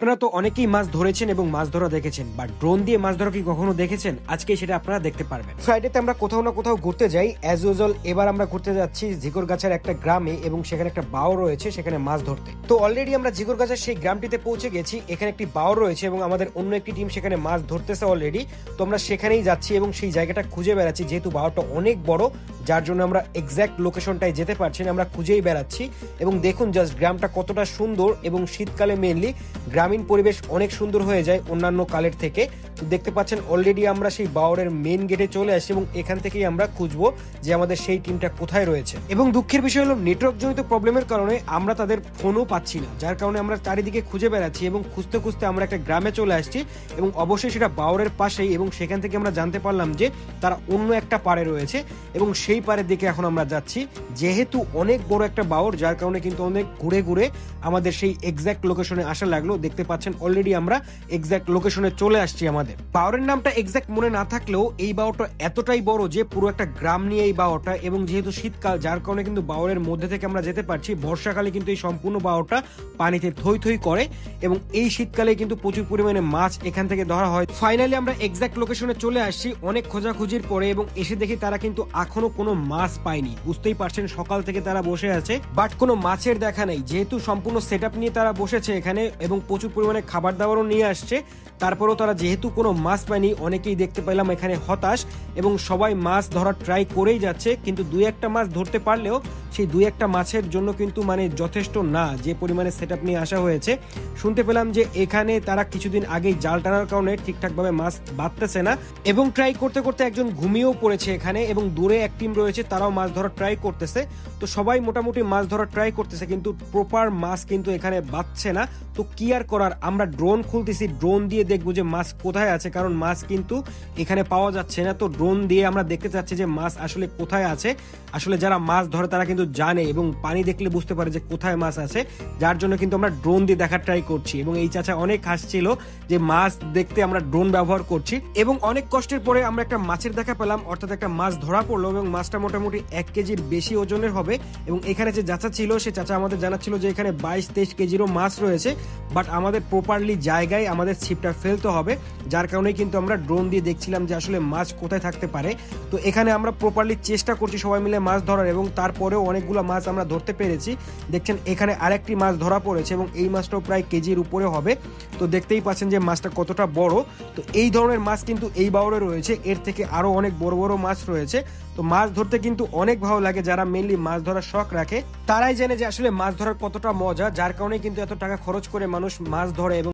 আপনারা তো অনেকেই মাছ ধরেছেন এবং মাছ ধরা দেখেছেন, বাট ড্রোন দিয়ে মাছ ধরা কি কখনো দেখেছেন? আজকে সেটা আপনারা দেখতে পারবেন। ফ্রাইডেতে আমরা কোথাও না কোথাও ঘুরতে যাই অ্যাজ ইউজুয়াল। এবার আমরা ঘুরতে যাচ্ছি ঝিকরগাছার একটা গ্রামে এবং সেখানে একটা বাও রয়েছে, সেখানে মাছ ধরতে। তো অলরেডি আমরা ঝিকরগাছার সেই গ্রামটিতে পৌঁছে গেছি। এখানে একটি বাও রয়েছে এবং আমাদের অন্য একটি টিম সেখানে মাছ ধরতেছে অলরেডি। তো আমরা সেখানেই যাচ্ছি এবং সেই জায়গাটা খুঁজে বেড়াচ্ছি, যেহেতু বাওটা অনেক বড়, যার জন্য আমরা এক্সাক্ট লোকেশনটায় যেতে পারছি না, আমরা খুঁজেই বেড়াচ্ছি। এবং দেখুন জাস্ট গ্রামটা কতটা সুন্দর, এবং শীতকালে মেনলি গ্রামীণ পরিবেশ অনেক সুন্দর হয়ে যায় অন্যান্য কালের থেকে। দেখতে পাচ্ছেন অলরেডি আমরা সেই বাওরের মেন গেটে চলে আসছি এবং এখান থেকেই আমরা খুঁজবো যে আমাদের সেই টিমটা কোথায় রয়েছে। এবং দুঃখের বিষয় হলো নেটওয়ার্ক জনিত প্রবলেমের কারণে আমরা তাদের ফোনও পাচ্ছি না, যার কারণে আমরা চারিদিকে খুঁজে বেড়াচ্ছি এবং খুঁজতে খুঁজতে আমরা একটা গ্রামে চলে আসছি এবং অবশ্যই সেটা বাওরের পাশেই। এবং সেখান থেকে আমরা জানতে পারলাম যে তারা অন্য একটা পাড়ে রয়েছে এবং সেই পাড়ের দিকে এখন আমরা যাচ্ছি। যেহেতু অনেক বড় একটা বাওর, যার কারণে কিন্তু অনেক ঘুরে ঘুরে আমাদের সেই এক্সাক্ট লোকেশনে আসা লাগলো। দেখতে পাচ্ছেন অলরেডি আমরা এক্সাক্ট লোকেশনে চলে আসছি। আমাদের বাওরের নামটা এক্সাক্ট মনে না থাকলেও এই বাওরটা এতটাই বড় যে পুরো একটা গ্রাম নিয়ে এই বাওরটা। এবং যেহেতু শীতকাল, যার কারণে কিন্তু বাওরের মধ্যে থেকে আমরা যেতে পারছি। বর্ষাকালে কিন্তু এই সম্পূর্ণ বাওরটা পানিতে থই থই করে এবং এই শীতকালে কিন্তু প্রচুর পরিমাণে মাছ এখান থেকে ধরা হয়। ফাইনালি আমরা এক্সাক্ট লোকেশনে চলে আসছি অনেক খোঁজাখুঁজির পরে, এবং এসে দেখি তারা কিন্তু এখনো কোনো মাছ পায়নি। বুঝতেই পারছেন সকাল থেকে তারা বসে আছে, বাট কোনো মাছের দেখা নেই। যেহেতু সম্পূর্ণ সেটআপ নিয়ে তারা বসেছে এখানে এবং প্রচুর পরিমাণে খাবার দাবারও নিয়ে আসছে, তারপরেও তারা যেহেতু কোনো মাছ পায়নি, অনেকেই দেখতে পেলাম এখানে হতাশ এবং সবাই মাছ ধরার ট্রাই করেই যাচ্ছে। কিন্তু দুই একটা মাছ ধরতে পারলেও সেই দুই একটা মাছের জন্য কিন্তু মানে যথেষ্ট না, যে পরিমাণে সেটআপ নিয়ে আসা হয়েছে। শুনতে পেলাম যে এখানে তারা কিছুদিন আগেই জাল টানার কারণে ঠিকঠাক ভাবে মাছ বাঁধতেছে না এবং ট্রাই করতে করতে একজন ঘুমিয়েও পড়েছে এখানে। এবং দূরে এক টিম রয়েছে, তারাও মাছ ধরার ট্রাই করতেছে। তো সবাই মোটামুটি মাছ ধরার ট্রাই করতেছে, কিন্তু প্রপার মাছ কিন্তু এখানে বাঁধছে না। তো কি আর করার, আমরা ড্রোন খুলতেছি, ড্রোন দিয়ে দেখবো যে মাছ কোথায় আছে, কারণ মাছ কিন্তু এখানে পাওয়া যাচ্ছে না। তো ড্রোন দিয়ে আমরা দেখতে চাচ্ছি যে মাছ আসলে কোথায় আছে। আসলে যারা মাছ ধরে তারা কিন্তু জানে এবং পানি দেখলে বুঝতে পারে যে কোথায় মাছ আছে, যার জন্য কিন্তু আমরা ড্রোন দিয়ে দেখার ট্রাই করছি। এবং এই চাচা অনেক হাসছিল যে মাছ দেখতে আমরা ড্রোন ব্যবহার করছি। এবং অনেক কষ্টের পরে আমরা একটা মাছের দেখা পেলাম, অর্থাৎ একটা মাছ ধরা পড়লো এবং মাছটা মোটামুটি 1 কেজির বেশি ওজনের হবে। এবং এখানে যে চাচা ছিল, সে চাচা আমাদের জানাচ্ছিল যে এখানে 22-23 কেজিরও মাছ রয়েছে, বাট আমাদের প্রপারলি জায়গায় আমাদের ছিপটা ফেলতে হবে, যার কারণেই কিন্তু আমরা ড্রোন দিয়ে দেখছিলাম যে আসলে মাছ কোথায় থাকতে পারে। তো এখানে আমরা প্রপারলি চেষ্টা করছি সবাই মিলে মাছ ধরার, এবং তারপরেও অনেকগুলো মাছ আমরা ধরতে পেরেছি। দেখছেন এখানে আরেকটি মাছ ধরা পড়েছে এবং এই মাছটাও প্রায় কেজির উপরে হবে। তো দেখতেই পাচ্ছেন যে মাছটা কতটা বড়। তো এই ধরনের মাছ কিন্তু এই বাওরে রয়েছে, এর থেকে আরো অনেক বড় বড় মাছ রয়েছে। তো মাছ ধরতে কিন্তু অনেক ভালো লাগে। যারা মেনলি মাছ ধরার শখ রাখে তারাই জানে যে আসলে মাছ ধরার কতটা মজা, যার কারণে কিন্তু এত টাকা খরচ করে মানুষ মাছ ধরে। এবং